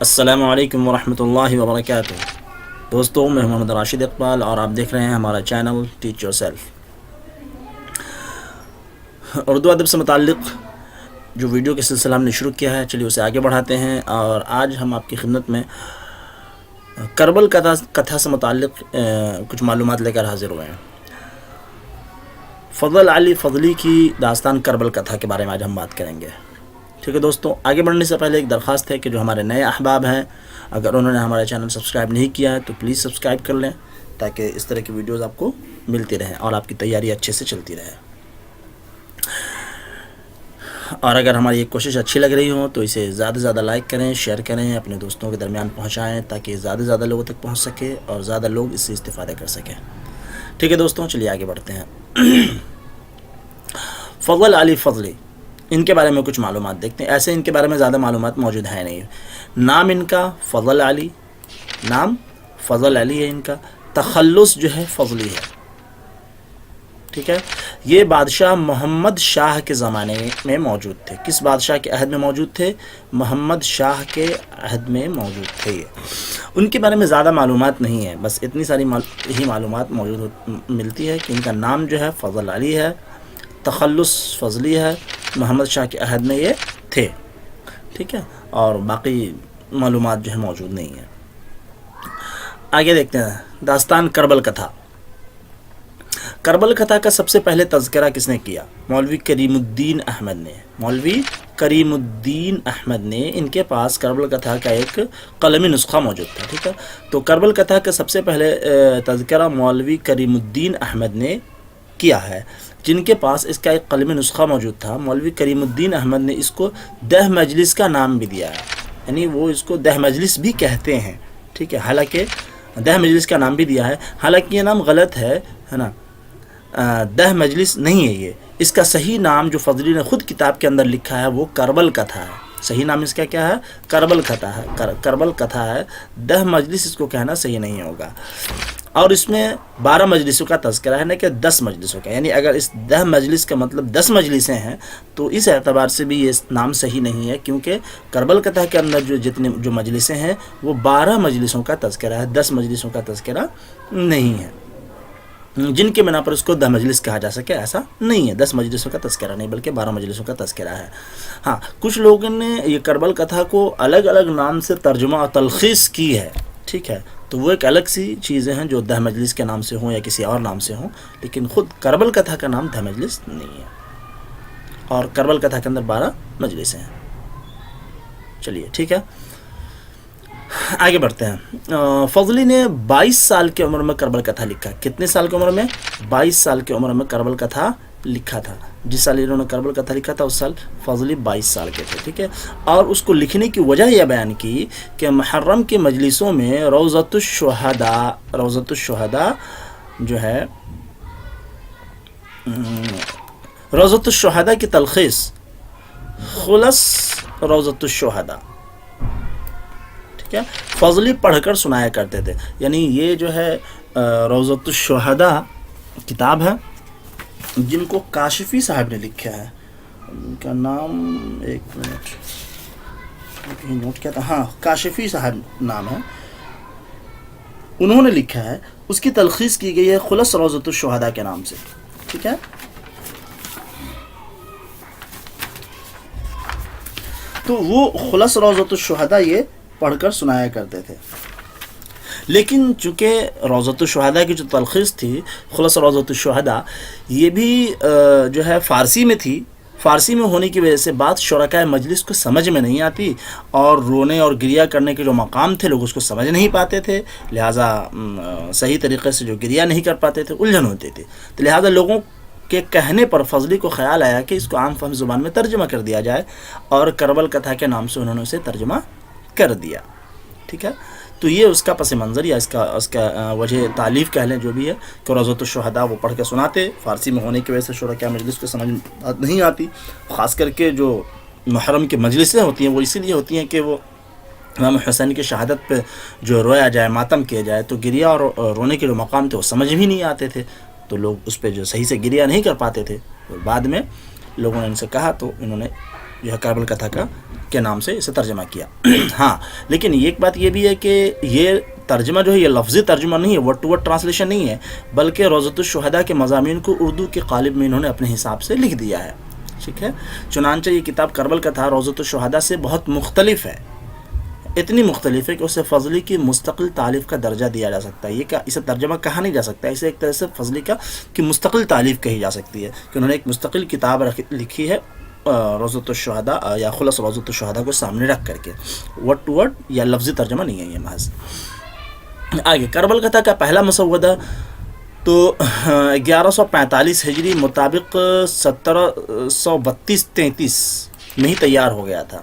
السلام علیکم ورحمۃ اللہ وبرکاتہ۔ دوستوں، میں محمد راشد اقبال اور آپ دیکھ رہے ہیں ہمارا channel teach your self. Urdu ادب سے متعلق جو ویڈیو کے سلسلہ ہم نے شروع کیا ہے، چلیے اسے آگے بڑھاتے ہیں، اور آج ہم آپ کی خدمت میں کربل کتھا سے متعلق کچھ معلومات لے کر حاضر ہوئے ہیں۔ فضل علی فضلی کی داستان کربل کتھا کے بارے میں آج ہم بات کریں گے۔ ٹھیک ہے دوستوں، آگے بڑھنے سے پہلے ایک درخواست ہے کہ جو ہمارے نئے احباب ہیں، اگر انہوں نے ہمارا چینل سبسکرائب نہیں کیا ہے تو پلیز سبسکرائب کر لیں، تاکہ اس طرح کی ویڈیوز آپ کو ملتی رہیں اور آپ کی تیاری اچھے سے چلتی رہے۔ اور اگر ہماری یہ کوشش اچھی لگ رہی ہو تو اسے زیادہ سے زیادہ لائک کریں، شیئر کریں، اپنے دوستوں کے درمیان پہنچائیں، تاکہ زیادہ سے زیادہ لوگوں تک پہنچ سکے اور زیادہ لوگ اس سے استفادہ کر سکیں۔ ٹھیک ہے دوستوں، چلیے آگے بڑھتے ہیں۔ فضل علی فضلی، ان کے بارے میں کچھ معلومات دیکھتے ہیں۔ ایسے ان کے بارے میں زیادہ معلومات موجود ہیں نہیں۔ نام ان کا فضل علی، نام فضل علی ہے ان کا، تخلص جو ہے فضلی ہے۔ ٹھیک ہے، یہ بادشاہ محمد شاہ کے زمانے میں موجود تھے۔ کس بادشاہ کے عہد میں موجود تھے؟ محمد شاہ کے عہد میں موجود تھے۔ ان کے بارے میں زیادہ معلومات نہیں ہے، بس اتنی ساری ہی معلومات ملتی ہے کہ ان کا نام جو ہے فضل علی ہے، تخلص فضلی ہے، محمد شاہ کے عہد میں یہ تھے۔ ٹھیک ہے، اور باقی معلومات جو ہے موجود نہیں ہے۔ آگے دیکھتے ہیں داستان کربل کتھا۔ کربل کتھا کا سب سے پہلے تذکرہ کس نے کیا؟ مولوی کریم الدین احمد نے۔ مولوی کریم الدین احمد نے، ان کے پاس کربل کتھا کا ایک قلمی نسخہ موجود تھا۔ ٹھیک ہے، تو کربل کتھا کا سب سے پہلے تذکرہ مولوی کریم الدین احمد نے کیا ہے، جن کے پاس اس کا ایک قلمی نسخہ موجود تھا۔ مولوی کریم الدین احمد نے اس کو دہ مجلس کا نام بھی دیا ہے، یعنی وہ اس کو دہ مجلس بھی کہتے ہیں۔ ٹھیک ہے، حالانکہ دہ مجلس کا نام بھی دیا ہے، حالانکہ یہ نام غلط ہے نا، دہ مجلس نہیں ہے یہ۔ اس کا صحیح نام جو فضلی نے خود کتاب کے اندر لکھا ہے وہ کربل کتھا ہے۔ صحیح نام اس کا کیا ہے؟ کربل کتھا ہے، کربل کتھا ہے۔ دہ مجلس اس کو کہنا صحیح نہیں ہوگا۔ اور اس میں 12 مجلسوں کا تذکرہ ہے، نہ کہ 10 مجلسوں کا، یعنی اگر اس 10 مجلس کا مطلب 10 مجلسیں ہیں تو اس اعتبار سے بھی یہ نام صحیح نہیں ہے، کیونکہ کربل کتھا کے اندر جو مجلسیں ہیں وہ 12 مجلسوں کا تذکرہ ہے، 10 مجلسوں کا تذکرہ نہیں ہے، جن کے بنا پر اس کو 10 مجلس کہا جا سکے ایسا نہیں ہے۔ 10 مجلسوں کا تذکرہ نہیں بلکہ 12 مجلسوں کا تذکرہ ہے۔ ہاں، کچھ لوگوں نے یہ کربل کتھا کو الگ الگ نام سے ترجمہ اور تلخیص کی ہے۔ ٹھیک ہے، تو وہ ایک الگ سی چیزیں ہیں جو 10 مجلس کے نام سے ہوں یا کسی اور نام سے ہوں، لیکن خود کربل کتھا کا نام 10 مجلس نہیں ہے، اور کربل کتھا کے اندر 12 مجلس ہیں۔ چلیے ٹھیک ہے، آگے بڑھتے ہیں۔ فضلی نے 22 سال کی عمر میں کربل کتھا لکھا۔ کتنے سال کی عمر میں؟ 22 سال کی عمر میں کربل کتھا لکھا تھا۔ جس سال انہوں نے کربل کتھا لکھا تھا اس سال فضلی 22 سال کے تھے۔ ٹھیک ہے، اور اس کو لکھنے کی وجہ یہ بیان کی کہ محرم کے مجلسوں میں روضۃ الشہداء جو ہے، روضۃ الشہداء کی تلخیص خلص روضۃ الشہداء، ٹھیک ہے، فضلی پڑھ کر سنایا کرتے تھے۔ یعنی یہ جو ہے روضۃ الشہداء کتاب ہے جن کو کاشفی صاحب نے لکھا ہے۔ ان کا نام ایک منٹ نوٹ کیا تھا، ہاں کاشفی صاحب نام ہے، انہوں نے لکھا ہے۔ اس کی تلخیص کی گئی ہے خلص روضۃ الشہداء کے نام سے۔ ٹھیک ہے، تو وہ خلص روضۃ الشہداء یہ پڑھ کر سنایا کرتے تھے۔ لیکن چونکہ روضۃ الشہداء کی جو تلخیص تھی خلص روضۃ الشہداء، یہ بھی جو ہے فارسی میں تھی، فارسی میں ہونے کی وجہ سے بات شرکائے مجلس کو سمجھ میں نہیں آتی، اور رونے اور گریہ کرنے کے جو مقام تھے لوگ اس کو سمجھ نہیں پاتے تھے، لہٰذا صحیح طریقے سے جو گریہ نہیں کر پاتے تھے، الجھن ہوتے تھے، تو لہٰذا لوگوں کے کہنے پر فضلی کو خیال آیا کہ اس کو عام فہم زبان میں ترجمہ کر دیا جائے، اور کربل کتھا کے نام سے انہوں نے اسے ترجمہ کر دیا۔ ٹھیک ہے، تو یہ اس کا پس منظر یا اس کا وجہ تعلیف کہہ لیں جو بھی ہے، کہ روضۃ الشہداء وہ پڑھ کے سناتے، فارسی میں ہونے کی وجہ سے شرکاء مجلس کو سمجھ نہیں آتی، خاص کر کے جو محرم کی مجلسیں ہوتی ہیں وہ اسی لیے ہوتی ہیں کہ وہ امام حسین کی شہادت پہ جو رویا جائے، ماتم کیا جائے، تو گریہ اور رونے کے جو مقام تھے وہ سمجھ بھی نہیں آتے تھے، تو لوگ اس پہ جو صحیح سے گریہ نہیں کر پاتے تھے۔ بعد میں لوگوں نے ان سے کہا تو انہوں نے جو ہے کربل کتھا کا کے نام سے اسے ترجمہ کیا۔ ہاں لیکن ایک بات یہ بھی ہے کہ یہ ترجمہ جو ہے یہ لفظی ترجمہ نہیں ہے، ورڈ ٹو ورڈ ٹرانسلیشن نہیں ہے، بلکہ روضۃ الشہداء کے مضامین کو اردو کے قالب میں انہوں نے اپنے حساب سے لکھ دیا ہے، ٹھیک ہے۔ چنانچہ یہ کتاب کربل کتھا روضۃ الشہداء سے بہت مختلف ہے، اتنی مختلف ہے کہ اسے فضلی کی مستقل تالیف کا درجہ دیا جا سکتا ہے۔ یہ اسے ترجمہ کہا نہیں جا سکتا، اسے ایک طرح سے فضلی کی مستقل تالیف کہی جا سکتی ہے کہ انہوں نے ایک مستقل کتاب لکھی ہے روضۃ الشہداء یا خلص روضۃ الشہداء کو سامنے رکھ کر کے، ورڈ ٹو ورڈ یا لفظی ترجمہ نہیں ہے یہ محض۔ آگے کربل کتھا کا پہلا مسودہ تو 1145 ہجری مطابق 1732-33 میں ہی تیار ہو گیا تھا،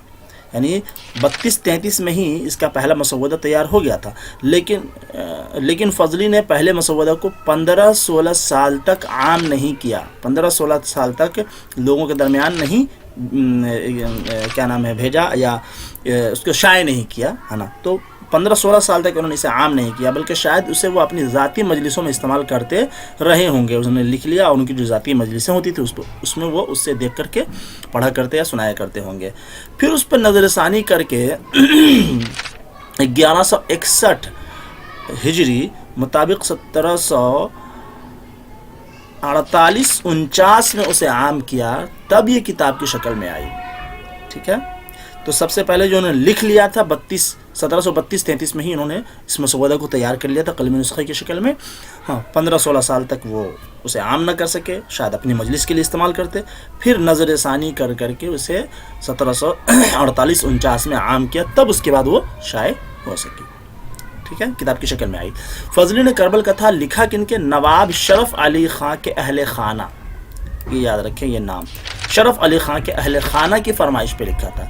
یعنی 32-33 میں ہی اس کا پہلا مسودہ تیار ہو گیا تھا، لیکن فضلی نے پہلے مسودہ کو 15-16 سال تک عام نہیں کیا، 15-16 سال تک لوگوں کے درمیان نہیں بھیجا یا اس کو شائع نہیں کیا، ہے نا۔ تو 15-16 سال تک انہوں نے اسے عام نہیں کیا، بلکہ شاید اسے وہ اپنی ذاتی مجلسوں میں استعمال کرتے رہے ہوں گے۔ انہوں نے لکھ لیا اور ان کی جو ذاتی مجلسیں ہوتی تھی اس میں وہ اس سے دیکھ کر کے پڑھا کرتے یا سنایا کرتے ہوں گے۔ پھر اس پر نظر ثانی کر کے 1161 ہجری مطابق 1748-49 میں اسے عام کیا، تب یہ کتاب کی شکل میں آئی، ٹھیک ہے۔ تو سب سے پہلے جو انہوں نے لکھ لیا تھا 1732-33 میں ہی انہوں نے اس مسودہ کو تیار کر لیا تھا قلمی نسخے کی شکل میں۔ ہاں 15-16 سال تک وہ اسے عام نہ کر سکے، شاید اپنی مجلس کے لیے استعمال کرتے، پھر نظر ثانی کر کے اسے 1748-49 میں عام کیا، تب اس کے بعد وہ شائع ہو سکی، ٹھیک ہے، کتاب کی شکل میں آئی۔ فضلی نے کربل کتھا لکھا کن کے؟ نواب شرف علی خان کے اہل خانہ، یہ یاد رکھیں یہ نام، شرف علی خان کے اہل خانہ کی فرمائش پہ لکھا تھا۔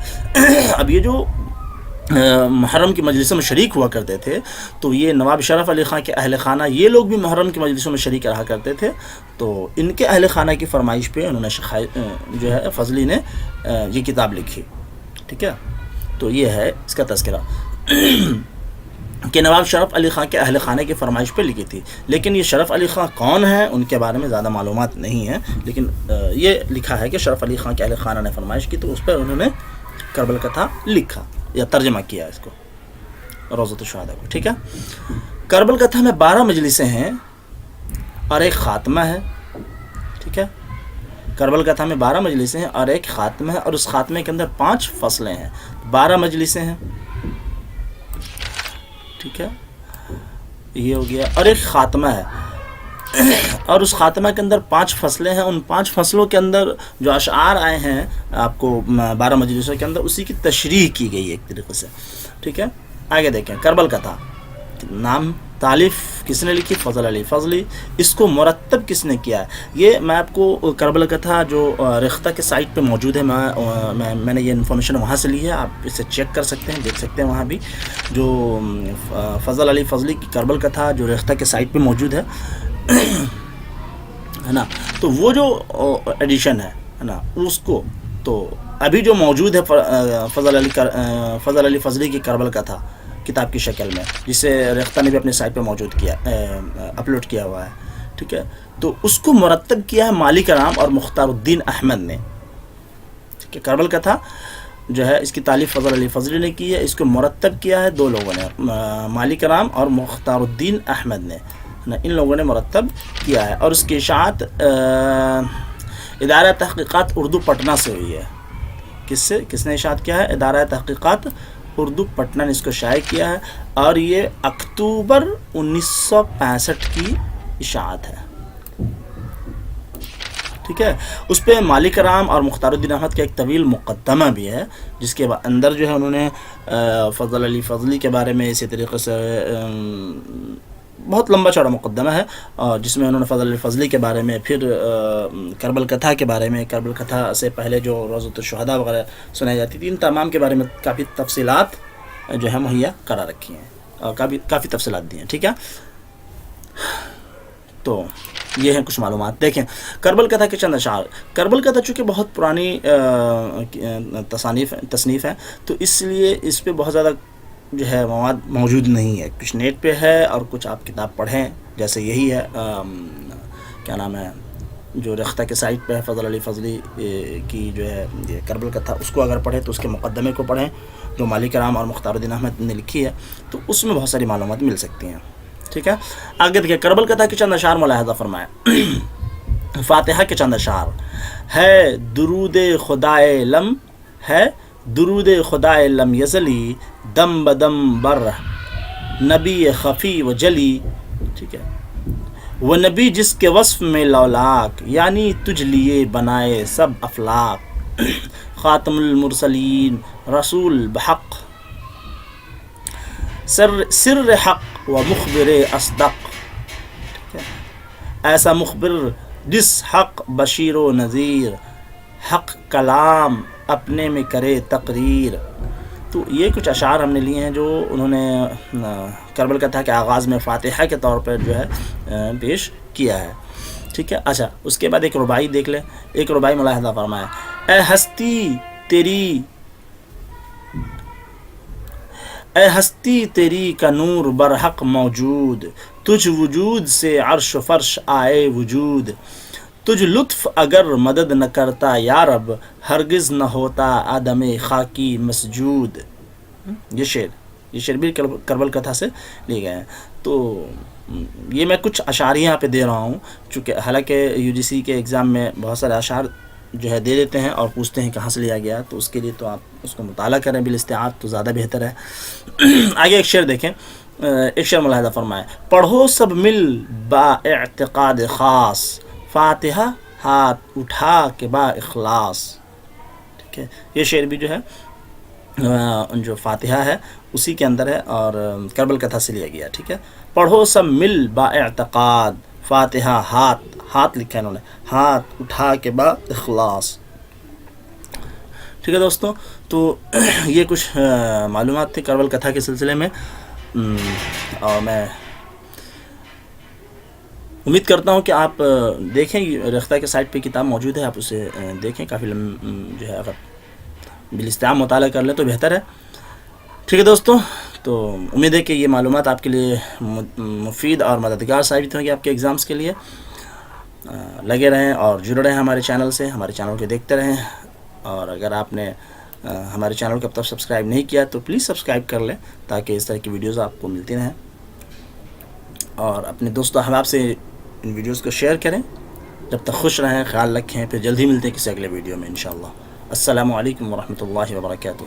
اب یہ جو محرم کی مجلسوں میں شریک ہوا کرتے تھے، تو یہ نواب شرف علی خان کے اہل خانہ یہ لوگ بھی محرم کی مجلسوں میں شریک رہا کرتے تھے، تو ان کے اہل خانہ کی فرمائش پہ انہوں نے جو ہے فضلی نے یہ کتاب لکھی، ٹھیک ہے۔ تو یہ ہے اس کا تذکرہ کہ نواب شرف علی خان کے اہل خانہ کی فرمائش پہ لکھی تھی، لیکن یہ شرف علی خان کون ہیں ان کے بارے میں زیادہ معلومات نہیں ہیں، لیکن یہ لکھا ہے کہ شرف علی خان کے اہل خانہ نے فرمائش کی، تو اس پر انہوں نے کربل کتھا لکھا یا ترجمہ کیا اس کو، روضۃ الشہداء کو، ٹھیک ہے۔ کربل کتھا میں 12 مجلسیں ہیں اور ایک خاتمہ ہے، ٹھیک ہے۔ کربل کتھا میں 12 مجلسیں ہیں اور ایک خاتمہ ہے، اور اس خاتمے کے اندر 5 فصلیں ہیں، 12 مجلسیں ہیں، ٹھیک ہے، یہ ہو گیا، اور ایک خاتمہ ہے، اور اس خاتمہ کے اندر 5 فصلیں ہیں۔ ان 5 فصلوں کے اندر جو اشعار آئے ہیں آپ کو 12 مجلسوں کے اندر، اسی کی تشریح کی گئی ہے ایک طریقے سے، ٹھیک ہے۔ آگے دیکھیں کربل کتھا نام تالیف کس نے لکھی؟ فضل علی فضلی۔ اس کو مرتب کس نے کیا ہے؟ یہ میں آپ کو کربل کتھا جو ریختہ کے سائٹ پہ موجود ہے، میں نے یہ انفارمیشن وہاں سے لی ہے، آپ اسے چیک کر سکتے ہیں، دیکھ سکتے ہیں وہاں بھی، جو فضل علی فضلی کی کربل کتھا جو ریختہ کے سائٹ پہ موجود ہے نا، تو وہ جو ایڈیشن ہے نا اس کو، تو ابھی جو موجود ہے فضل علی فضلی کی کربل کتھا کتاب کی شکل میں، جسے ریختہ نے بھی اپنے سائٹ پہ موجود کیا، اپلوڈ کیا ہوا ہے، ٹھیک ہے، تو اس کو مرتب کیا ہے مالک رام اور مختار الدین احمد نے، ٹھیک ہے۔ کربل کتھا جو ہے اس کی تالیف فضل علی فضلی نے کی ہے، اس کو مرتب کیا ہے 2 لوگوں نے، مالک رام اور مختار الدین احمد نے، ان لوگوں نے مرتب کیا ہے، اور اس کی اشاعت ادارہ تحقیقات اردو پٹنہ سے ہوئی ہے۔ کس نے اشاعت کیا ہے؟ ادارہ تحقیقات اردو پٹنہ نے اس کو شائع کیا ہے، اور یہ اکتوبر 1965 کی اشاعت ہے، ٹھیک ہے۔ اس پہ مالک رام اور مختار الدین احمد کا ایک طویل مقدمہ بھی ہے، جس کے اندر جو ہے انہوں نے فضل علی فضلی کے بارے میں اسی طریقے سے بہت لمبا چوڑا مقدمہ ہے، جس میں انہوں نے فضل علی فضلی کے بارے میں، پھر کربل کتھا کے بارے میں، کربل کتھا سے پہلے جو روضۃ الشہداء وغیرہ سنائی جاتی تھی، ان تمام کے بارے میں کافی تفصیلات جو ہے مہیا کرا رکھی ہیں، اور کافی تفصیلات دی ہیں، ٹھیک ہے۔ تو یہ ہیں کچھ معلومات۔ دیکھیں کربل کتھا کے چند اشعار۔ کربل کتھا چونکہ بہت پرانی تصنیف ہے، تو اس لیے اس پہ بہت زیادہ جو ہے مواد موجود نہیں ہے، کچھ نیٹ پہ ہے اور کچھ آپ کتاب پڑھیں، جیسے یہی ہے کیا نام ہے جو رختہ کے سائٹ پہ ہے فضل علی فضلی کی جو ہے یہ کربل کتھا، اس کو اگر پڑھیں تو اس کے مقدمے کو پڑھیں جو مالی کرام اور مختار الدین احمد نے لکھی ہے، تو اس میں بہت ساری معلومات مل سکتی ہیں. ٹھیک ہے. آگے دیکھیں کربل کتھا کے چند اشعار ملاحظہ فرمائیں. فاتحہ کے چند اشعار ہے درود خدائے لم، ہے درود خدائے لم یزلی دم بدم بر نبی خفی و جلی. ٹھیک ہے. وہ نبی جس کے وصف میں لولاک، یعنی تجھ لیے بنائے سب افلاق. خاتم المرسلین رسول بحق، سر حق و مخبر اصدق. ایسا مخبر جس حق بشیر و نذیر، حق کلام اپنے میں کرے تقریر. تو یہ کچھ اشعار ہم نے لیے ہیں جو انہوں نے کربل کتھا کے آغاز میں فاتحہ کے طور پر جو ہے پیش کیا ہے. ٹھیک ہے. اچھا اس کے بعد ایک رباعی دیکھ لیں. ایک رباعی ملاحظہ فرمائیں. اے ہستی تیری کا نور برحق موجود، تجھ وجود سے عرش و فرش آئے وجود. تجھ لطف اگر مدد نہ کرتا یا رب، ہرگز نہ ہوتا آدم خاکی مسجود. یہ شعر بھی کربل کتھا سے لیے گئے ہیں. تو یہ میں کچھ اشعار یہاں پہ دے رہا ہوں، چونکہ حالانکہ UGC کے ایگزام میں بہت سارے اشعار جو ہے دے دیتے ہیں اور پوچھتے ہیں کہاں سے لیا گیا، تو اس کے لیے تو آپ اس کو مطالعہ کریں بالاستعاض تو زیادہ بہتر ہے. آگے ایک شعر دیکھیں. ایک شعر ملاحظہ فرمائیں. پڑھو سب مل با اعتقاد خاص، فاتحہ ہاتھ اٹھا کے با اخلاص. ٹھیک ہے. یہ شعر بھی جو ہے جو فاتحہ ہے اسی کے اندر ہے اور کربل کتھا سے لیا گیا. ٹھیک ہے. پڑھو سب مل با اعتقاد، فاتحہ ہاتھ لکھا ہے انہوں نے، ہاتھ اٹھا کے با اخلاص. ٹھیک ہے دوستوں. تو یہ کچھ معلومات تھی کربل کتھا کے سلسلے میں، اور میں امید کرتا ہوں کہ آپ دیکھیں. رختہ کے سائٹ پہ کتاب موجود ہے، آپ اسے دیکھیں. کافی جو ہے اگر بالاستعمال مطالعہ کر لیں تو بہتر ہے. ٹھیک ہے دوستوں. تو امید ہے کہ یہ معلومات آپ کے لیے مفید اور مددگار ثابت ہوں گی آپ کے ایگزامس کے لیے. لگے رہیں اور جڑے رہیں ہمارے چینل سے، ہمارے چینل کو دیکھتے رہیں. اور اگر آپ نے ہمارے چینل کو اب تک سبسکرائب نہیں کیا تو پلیز سبسکرائب کر لیں تاکہ اس طرح کی ویڈیوز آپ کو ملتی رہیں. اور اپنے دوست و احباب سے ان ویڈیوز کو شیئر کریں. جب تک خوش رہیں، خیال رکھیں. پھر جلدی ملتے ہیں کسی اگلے ویڈیو میں انشاءاللہ. السلام علیکم ورحمۃ اللہ وبرکاتہ.